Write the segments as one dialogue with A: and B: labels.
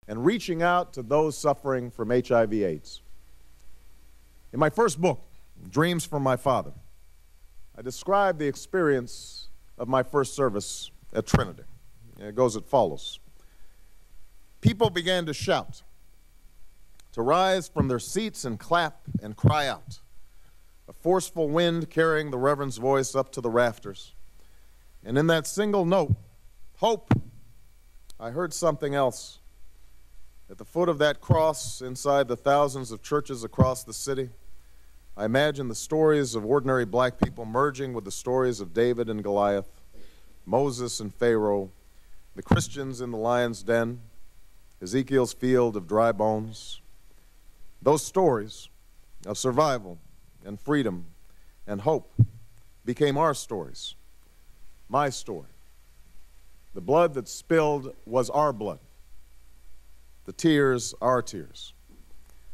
A: and reaching out to those suffering from HIV/AIDS. In my first book, Dreams from My Father, I described the experience of my first service at Trinity. It goes as follows. People began to shout, to rise from their seats and clap and cry out. A forceful wind carrying the Reverend's voice up to the rafters. And in that single note, hope, I heard something else. At the foot of that cross, inside the thousands of churches across the city, I imagined the stories of ordinary black people merging with the stories of David and Goliath, Moses and Pharaoh, the Christians in the lion's den, Ezekiel's field of dry bones. Those stories of survival and freedom and hope became our stories, my story. The blood that spilled was our blood, the tears our tears,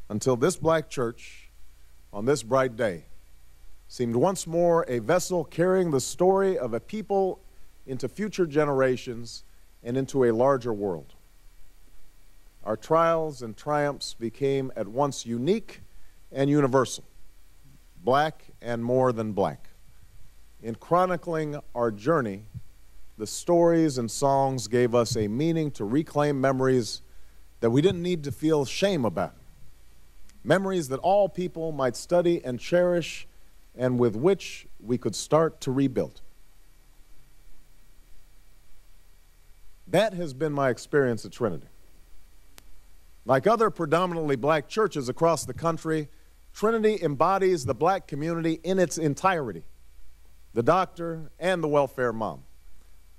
A: until this black church on this bright day seemed once more a vessel carrying the story of a people into future generations and into a larger world. Our trials and triumphs became at once unique and universal, black and more than black. In chronicling our journey, the stories and songs gave us a meaning to reclaim memories that we didn't need to feel shame about. Memories that all people might study and cherish, and with which we could start to rebuild. That has been my experience at Trinity. Like other predominantly black churches across the country, Trinity embodies the black community in its entirety, the doctor and the welfare mom,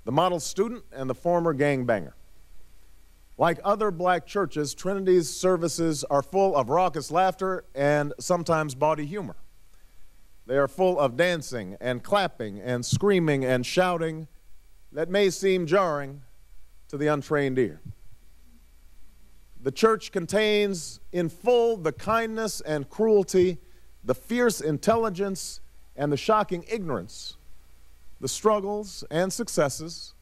A: the model student and the former gangbanger. Like other black churches, Trinity's services are full of raucous laughter and sometimes bawdy humor. They are full of dancing and clapping and screaming and shouting that may seem jarring to the untrained ear. The church contains in full the kindness and cruelty, the fierce intelligence and the shocking ignorance, the struggles and successes,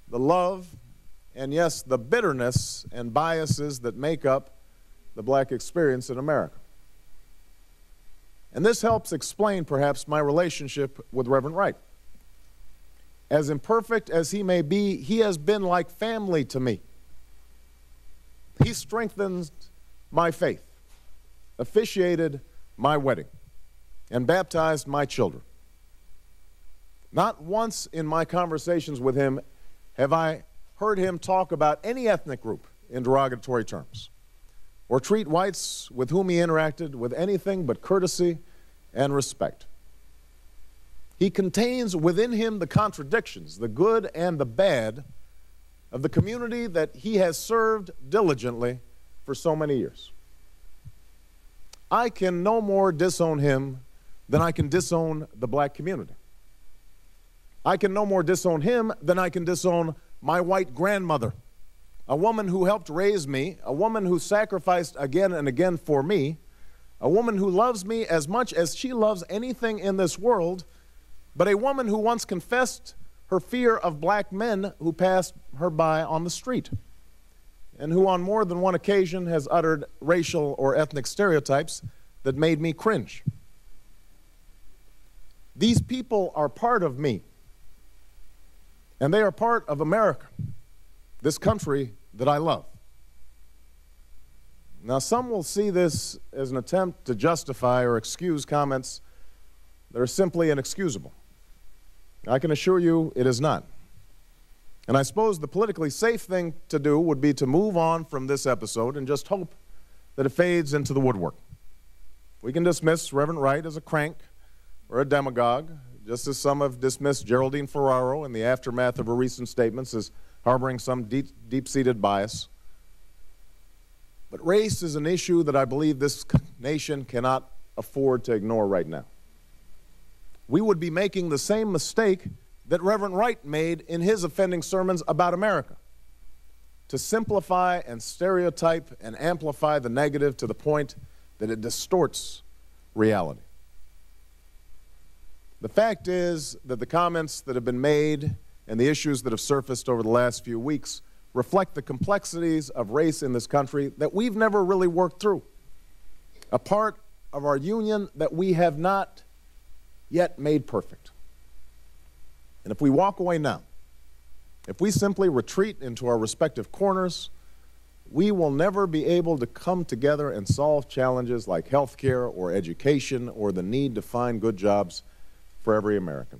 A: the love, and yes, the bitterness and biases that make up the black experience in America. And this helps explain, perhaps, my relationship with Reverend Wright. As imperfect as he may be, he has been like family to me. He strengthened my faith, officiated my wedding, and baptized my children. Not once in my conversations with him have I heard him talk about any ethnic group in derogatory terms, or treat whites with whom he interacted with anything but courtesy and respect. He contains within him the contradictions, the good and the bad, of the community that he has served diligently for so many years. I can no more disown him than I can disown the black community. I can no more disown him than I can disown my white grandmother, a woman who helped raise me, a woman who sacrificed again and again for me, a woman who loves me as much as she loves anything in this world, but a woman who once confessed her fear of black men who passed her by on the street, and who on more than one occasion has uttered racial or ethnic stereotypes that made me cringe. These people are part of me, and they are part of America, this country that I love. Now, some will see this as an attempt to justify or excuse comments that are simply inexcusable. I can assure you it is not. And I suppose the politically safe thing to do would be to move on from this episode and just hope that it fades into the woodwork. We can dismiss Reverend Wright as a crank or a demagogue, just as some have dismissed Geraldine Ferraro in the aftermath of her recent statements as harboring some deep-seated bias. But race is an issue that I believe this nation cannot afford to ignore right now. We would be making the same mistake that Reverend Wright made in his offending sermons about America, to simplify and stereotype and amplify the negative to the point that it distorts reality. The fact is that the comments that have been made and the issues that have surfaced over the last few weeks reflect the complexities of race in this country that we've never really worked through, a part of our union that we have not yet made perfect. And if we walk away now, if we simply retreat into our respective corners, we will never be able to come together and solve challenges like health care or education or the need to find good jobs for every American.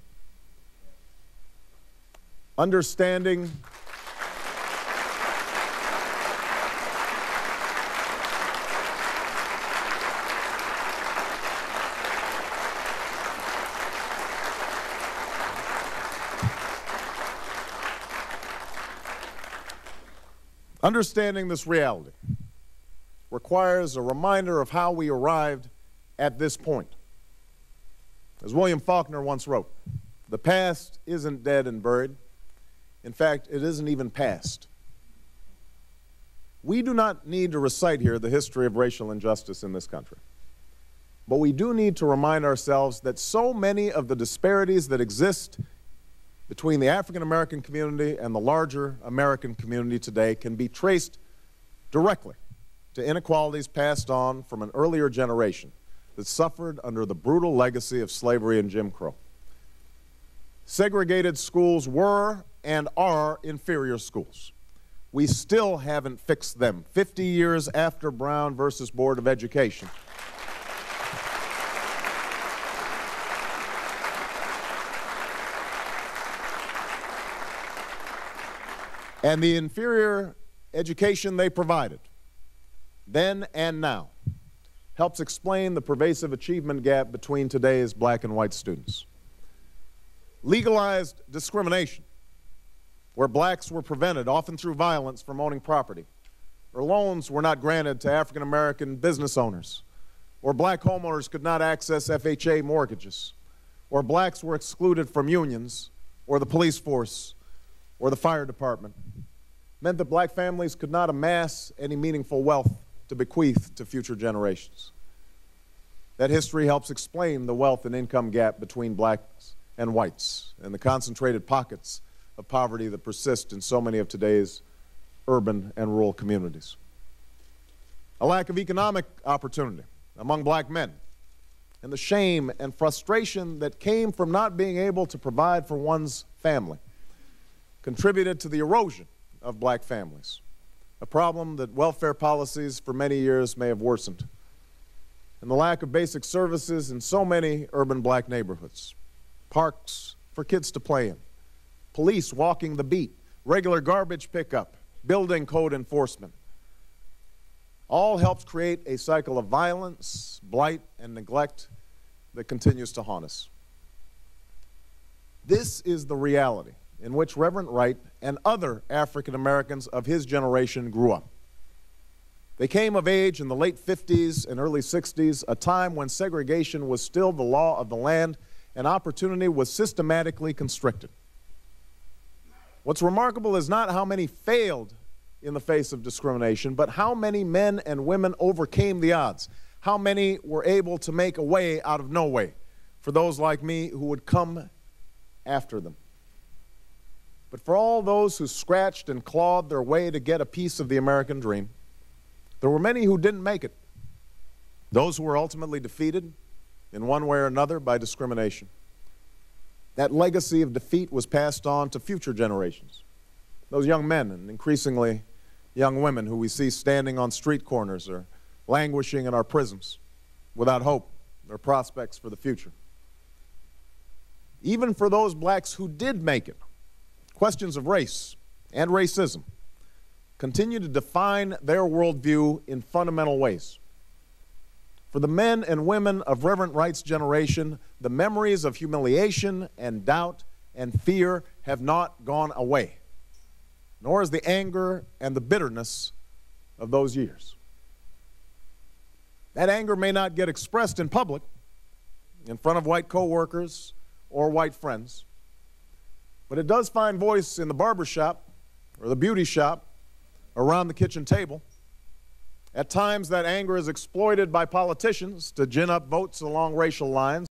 A: Understanding this reality requires a reminder of how we arrived at this point. As William Faulkner once wrote, the past isn't dead and buried. In fact, it isn't even past. We do not need to recite here the history of racial injustice in this country. But we do need to remind ourselves that so many of the disparities that exist between the African American community and the larger American community today can be traced directly to inequalities passed on from an earlier generation that suffered under the brutal legacy of slavery and Jim Crow. Segregated schools were and are inferior schools. We still haven't fixed them 50 years after Brown versus Board of Education. And the inferior education they provided, then and now, helps explain the pervasive achievement gap between today's black and white students. Legalized discrimination, where blacks were prevented, often through violence, from owning property, or loans were not granted to African American business owners, or black homeowners could not access FHA mortgages, or blacks were excluded from unions, or the police force, or the fire department, meant that black families could not amass any meaningful wealth to bequeath to future generations. That history helps explain the wealth and income gap between blacks and whites and the concentrated pockets of poverty that persist in so many of today's urban and rural communities. A lack of economic opportunity among black men and the shame and frustration that came from not being able to provide for one's family contributed to the erosion of black families, a problem that welfare policies for many years may have worsened, and the lack of basic services in so many urban black neighborhoods, parks for kids to play in, police walking the beat, regular garbage pickup, building code enforcement, all helps create a cycle of violence, blight, and neglect that continues to haunt us. This is the reality in which Reverend Wright and other African Americans of his generation grew up. They came of age in the late 50s and early 60s, a time when segregation was still the law of the land and opportunity was systematically constricted. What's remarkable is not how many failed in the face of discrimination, but how many men and women overcame the odds, how many were able to make a way out of no way for those like me who would come after them. But for all those who scratched and clawed their way to get a piece of the American dream, there were many who didn't make it. Those who were ultimately defeated in one way or another by discrimination. That legacy of defeat was passed on to future generations. Those young men and increasingly young women who we see standing on street corners or languishing in our prisons without hope or prospects for the future. Even for those blacks who did make it, questions of race and racism continue to define their worldview in fundamental ways. For the men and women of Reverend Wright's generation, the memories of humiliation and doubt and fear have not gone away, nor is the anger and the bitterness of those years. That anger may not get expressed in public, in front of white coworkers or white friends, but it does find voice in the barber shop or the beauty shop or around the kitchen table. At times, that anger is exploited by politicians to gin up votes along racial lines.